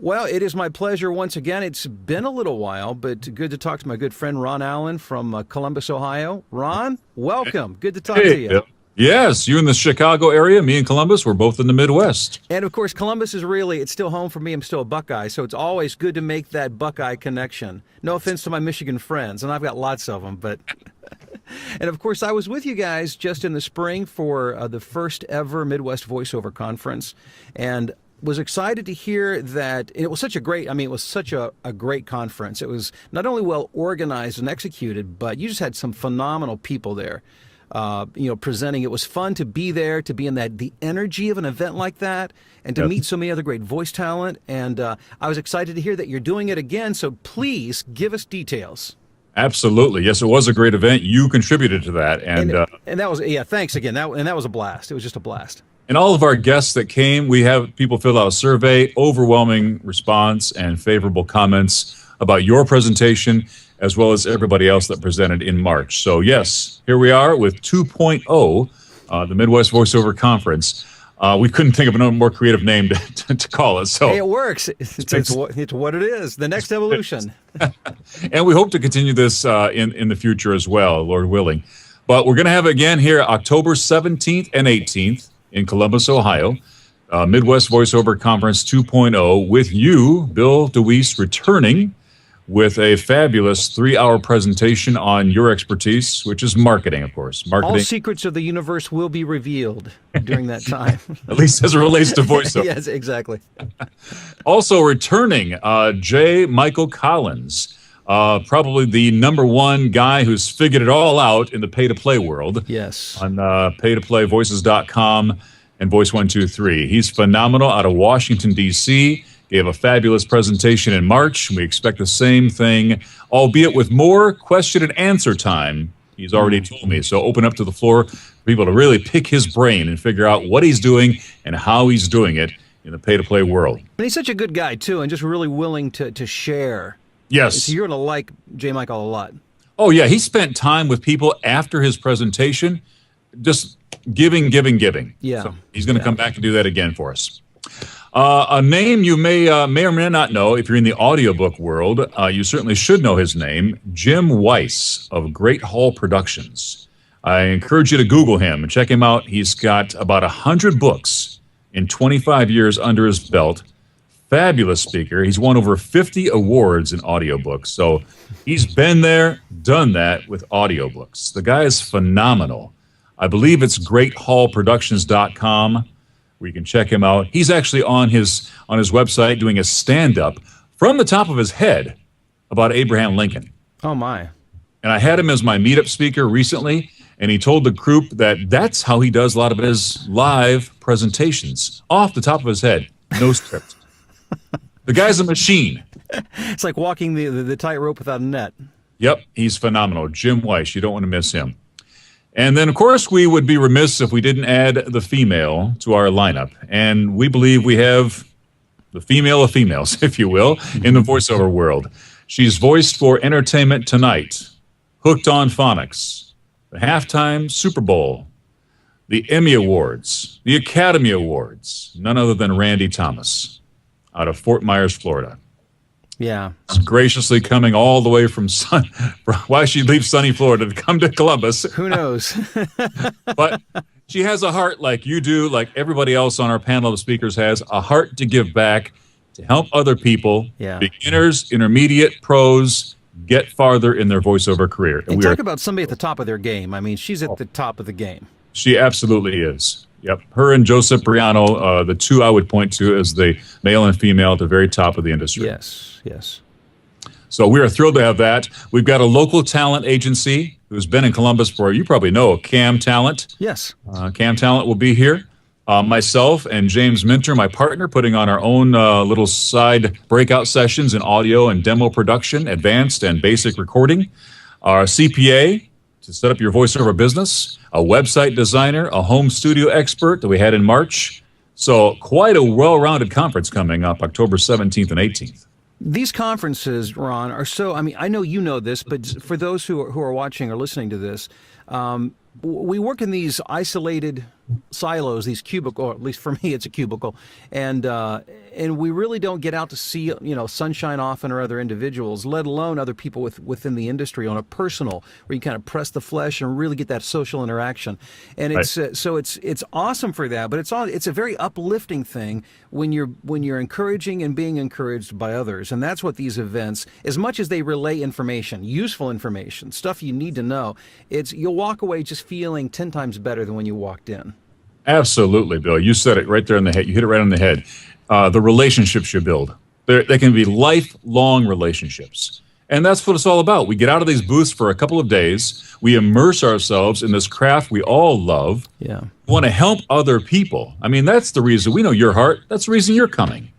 Well, it is my pleasure once again. It's been a little while, but good to talk to my good friend Ron Allen from Columbus, Ohio. Ron, welcome. Good to talk to Hey, you. Bill. Yes, you in the Chicago area, me in Columbus. We're both in the Midwest. And of course, Columbus is it's still home for me. I'm still a Buckeye, so it's always good to make that Buckeye connection. No offense to my Michigan friends, and I've got lots of them, but. And of course, I was with you guys just in the spring for the first ever Midwest Voiceover Conference, and was excited to hear that it was such a great, it was such a great conference. It was not only well organized and executed, but you just had some phenomenal people there, presenting. It was fun to be there, to be in the energy of an event like that, and to meet so many other great voice talent. And I was excited to hear that you're doing it again, so please give us details. Absolutely. Yes, it was a great event. You contributed to that. And that was, thanks again. That was a blast. It was just a blast. And all of our guests that came, we have people fill out a survey, overwhelming response and favorable comments about your presentation, as well as everybody else that presented in March. So yes, here we are with 2.0, the Midwest Voiceover Conference. We couldn't think of a more creative name to call it. So hey, it works. It's what it is. The next evolution. And we hope to continue this in the future as well, Lord willing. But we're going to have it again here October 17th and 18th in Columbus, Ohio. Midwest Voiceover Conference 2.0 with you, Bill DeWeese, returning with a fabulous 3-hour presentation on your expertise, which is marketing, of course. Marketing. All secrets of the universe will be revealed during that time. At least as it relates to voiceover. Yes, exactly. Also returning, J. Michael Collins, probably the #1 guy who's figured it all out in the pay-to-play world. Yes. On pay-to-playvoices.com and Voice123. He's phenomenal out of Washington, D.C., gave a fabulous presentation in March. We expect the same thing, albeit with more question and answer time. He's already told me. So open up to the floor for people to really pick his brain and figure out what he's doing and how he's doing it in the pay-to-play world. And he's such a good guy, too, and just really willing to share. Yes. So you're going to like J. Michael a lot. Oh, yeah. He spent time with people after his presentation, just giving. Yeah. So he's going to come back and do that again for us. A name you may or may not know if you're in the audiobook world. You certainly should know his name, Jim Weiss of Great Hall Productions. I encourage you to Google him and check him out. He's got about 100 books in 25 years under his belt. Fabulous speaker. He's won over 50 awards in audiobooks. So he's been there, done that with audiobooks. The guy is phenomenal. I believe it's greathallproductions.com. where you can check him out. He's actually on his website doing a stand-up from the top of his head about Abraham Lincoln. Oh, my. And I had him as my meetup speaker recently, and he told the group that that's how he does a lot of his live presentations, off the top of his head, no script. The guy's a machine. It's like walking the tightrope without a net. Yep, he's phenomenal. Jim Weiss, you don't want to miss him. And then, of course, we would be remiss if we didn't add the female to our lineup. And we believe we have the female of females, if you will, in the voiceover world. She's voiced for Entertainment Tonight, Hooked on Phonics, the Halftime Super Bowl, the Emmy Awards, the Academy Awards, none other than Randy Thomas out of Fort Myers, Florida. Yeah. Graciously coming all the way from why she'd leave sunny Florida to come to Columbus. Who knows? But she has a heart like you do, like everybody else on our panel of speakers has, a heart to give back, to help other people, beginners, intermediate, pros, get farther in their voiceover career. And talk about somebody at the top of their game. I mean, she's at the top of the game. She absolutely is. Yep. Her and Joe Cipriano, the two I would point to as the male and female at the very top of the industry. Yes, yes. So we are thrilled to have that. We've got a local talent agency who's been in Columbus for, you probably know, Cam Talent. Yes. Cam Talent will be here. Myself and James Minter, my partner, putting on our own little side breakout sessions in audio and demo production, advanced and basic recording. Our CPA to set up your voiceover business, a website designer, a home studio expert that we had in March. So quite a well-rounded conference coming up October 17th and 18th. These conferences, Ron, are so, I know you know this, but for those who are watching or listening to this, we work in these isolated silos, these cubicle, or at least for me, it's a cubicle, and we really don't get out to see sunshine often or other individuals, let alone other people within the industry on a personal, where you kind of press the flesh and really get that social interaction, and it's so it's awesome for that. But it's a very uplifting thing when you're encouraging and being encouraged by others, and that's what these events, as much as they relay information, useful information, stuff you need to know, you'll walk away just feeling 10 times better than when you walked in. Absolutely, Bill. You said it right there in the head. You hit it right on the head. The relationships you build, they can be lifelong relationships. And that's what it's all about. We get out of these booths for a couple of days. We immerse ourselves in this craft we all love. Yeah. We want to help other people. I mean, that's the reason. We know your heart. That's the reason you're coming.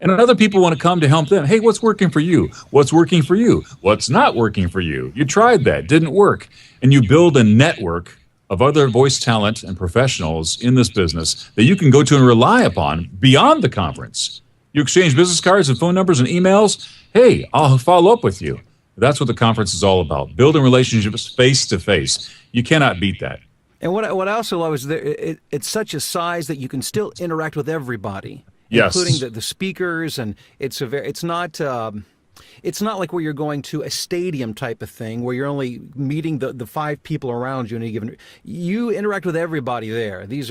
And other people want to come to help them. Hey, what's working for you? What's working for you? What's not working for you? You tried that. Didn't work. And you build a network of other voice talent and professionals in this business that you can go to and rely upon beyond the conference. You exchange business cards and phone numbers and emails. Hey, I'll follow up with you. That's what the conference is all about, building relationships face to face. You cannot beat that. And what I also love is that it's such a size that you can still interact with everybody, Yes. including the speakers, and it's not like where you're going to a stadium type of thing where you're only meeting the 5 people around you, and you interact with everybody there. It's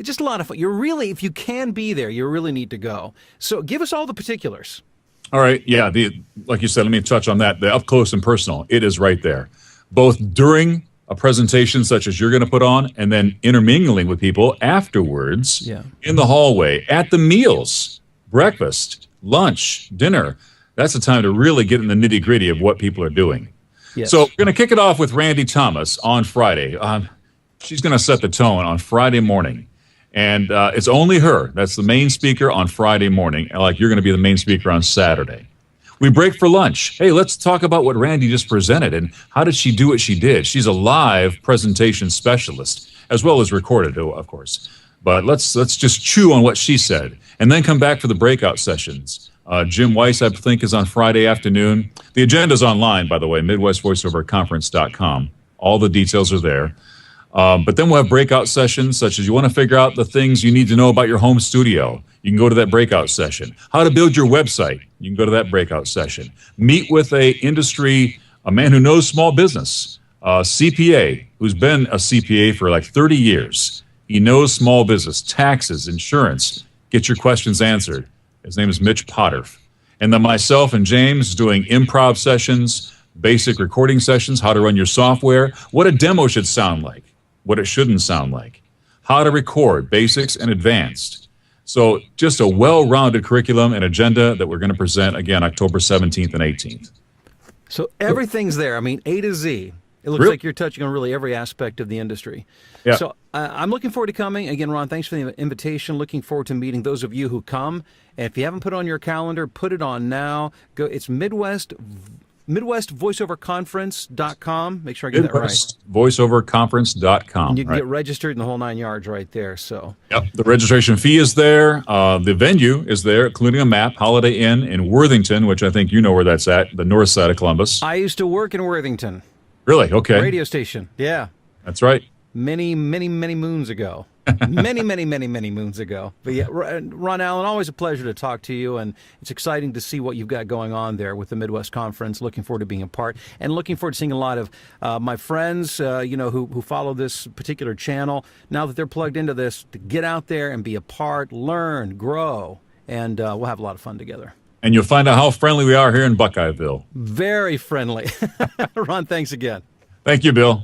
just a lot of fun. If you can be there, you really need to go. So give us all the particulars. All right. Yeah. Like you said, let me touch on that. The up close and personal, it is right there, both during a presentation such as you're going to put on, and then intermingling with people afterwards, in the hallway, at the meals, breakfast, lunch, dinner. That's the time to really get in the nitty gritty of what people are doing. Yes. So we're going to kick it off with Randy Thomas on Friday. She's going to set the tone on Friday morning. And it's only her. That's the main speaker on Friday morning. Like you're going to be the main speaker on Saturday. We break for lunch. Hey, let's talk about what Randy just presented and how did she do what she did. She's a live presentation specialist, as well as recorded, of course. But let's just chew on what she said and then come back for the breakout sessions. Jim Weiss, I think, is on Friday afternoon. The agenda's online, by the way, MidwestVoiceOverConference.com. All the details are there. But then we'll have breakout sessions, such as you want to figure out the things you need to know about your home studio. You can go to that breakout session. How to build your website. You can go to that breakout session. Meet with a man who knows small business, a CPA, who's been a CPA for like 30 years. He knows small business, taxes, insurance. Get your questions answered. His name is Mitch Potter. And then myself and James doing improv sessions, basic recording sessions, how to run your software, what a demo should sound like, what it shouldn't sound like, how to record, basics and advanced. So just a well-rounded curriculum and agenda that we're going to present, again, October 17th and 18th. So everything's there. I mean, A to Z. It looks like you're touching on really every aspect of the industry. Yeah. So I'm looking forward to coming. Again, Ron, thanks for the invitation. Looking forward to meeting those of you who come. And if you haven't put it on your calendar, put it on now. It's MidwestVoiceOverConference.com. Make sure I get that right. MidwestVoiceOverConference.com. And you can get registered in the whole 9 yards right there. So. Yep. The registration fee is there. The venue is there, including a map, Holiday Inn in Worthington, which I think you know where that's at, the north side of Columbus. I used to work in Worthington. Really? Okay. Radio station. Yeah. That's right. Many moons ago. many moons ago. But yeah, Ron Allen, always a pleasure to talk to you, and it's exciting to see what you've got going on there with the Midwest Conference. Looking forward to being a part, and looking forward to seeing a lot of my friends, who follow this particular channel. Now that they're plugged into this, to get out there and be a part, learn, grow, and we'll have a lot of fun together. And you'll find out how friendly we are here in Buckeyeville. Very friendly. Ron, thanks again. Thank you, Bill.